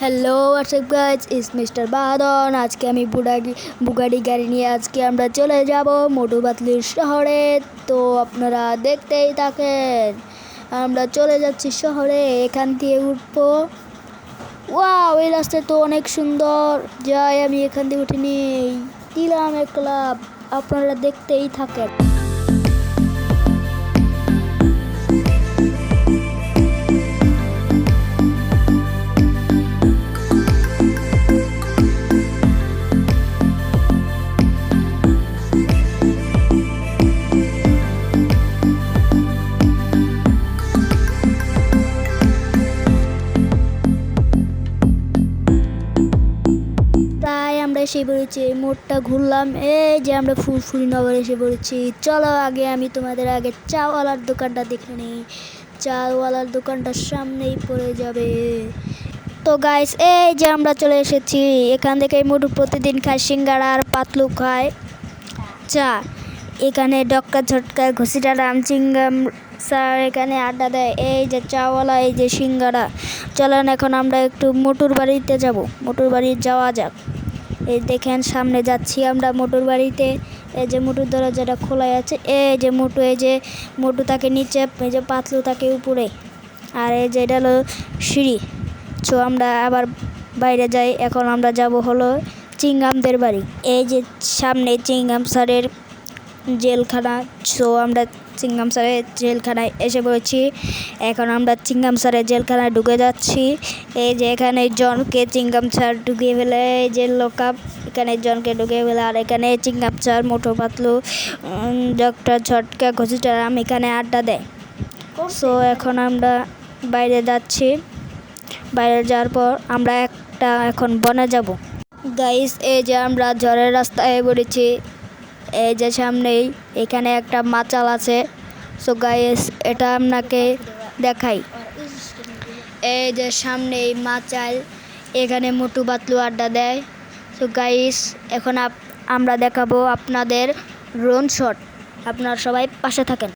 Hello WhatsApp guys, ইস mister বাদন। আজকে আমি বুগাড়ি গাড়ি নিয়ে আজকে আমরা চলে যাব মোটু পাতলুর শহরে। তো আপনারা দেখতেই থাকেন। আমরা চলে যাচ্ছি শহরে, এখান থেকে উঠবো। ওয়াও, এই রাস্তা তো অনেক সুন্দর। যাই, আমি এখান থেকে উঠে নিই, দিলাম এক ক্লাব। আপনারা দেখতেই থাকেন। আমরা এসে পড়েছি, মোড়টা ঘুরলাম, এই যে আমরা ফুরফুরি নগরে এসে পড়েছি। চলো আগে আমি তোমাদের আগে চাওয়ালার দোকানটা দেখে নিই। চাওয়ালার দোকানটার সামনেই পড়ে যাবে। তো গাইস, এই যে আমরা চলে এসেছি। এখান থেকে মোটু প্রতিদিন খায় সিঙ্গাড়া, আর পাতলু খায় চা। এখানে ডক্কা ঝটকা ঘুষিটা রাম চিংগাম স্যার এখানে আড্ডা দেয়। এই যে চাওয়ালা, এই যে সিঙ্গাড়া। চলেন এখন আমরা একটু মোটুর বাড়িতে যাব। মোটুর বাড়ি যাওয়া যাক। এই দেখেন সামনে যাচ্ছি আমরা মোটুর বাড়িতে। এই যে মোটুর দরজাটা খোলাই আছে। এই যে মোটু, এই যে মোটু তাকে নিচে, এই যে পাতলু তাকে উপরে, আর এই যে এটা হলো সিঁড়ি। সো আমরা আবার বাইরে যাই। এখন আমরা যাব হলো চিংগামদের বাড়ি। এই যে সামনে চিংগাম স্যারের জেলখানা। সো আমরা চিংগাম স্যারের জেলখানায় এসে পড়েছি। এখন আমরা চিংগাম স্যারের জেলখানায় ঢুকে যাচ্ছি। এই যে এখানে জনকে চিংগাম স্যার ঢুকিয়ে ফেলে, এই যে লকআপ, এখানে জনকে ঢুকিয়ে ফেলে। আর এখানে চিংগাম স্যার, মোটু পাতলু, ডক্টর ঝটকা ঘুষিটারাম এখানে আড্ডা দেয়। সো এখন আমরা বাইরে যাচ্ছি। বাইরে যাওয়ার পর আমরা এখন বনে যাব। গাইস, এই যে আমরা ঝড়ের রাস্তায় পড়েছি। এই যে সামনেই এখানে একটা মাচাল আছে। সো গাইস, এটা আপনাকে দেখাই। এই যে সামনেই মাচাল, এখানে মোটু পাতলু আড্ডা দেয়। সো গাইস, এখন আমরা দেখাবো আপনাদের ড্রোন শট। আপনারা সবাই পাশে থাকেন।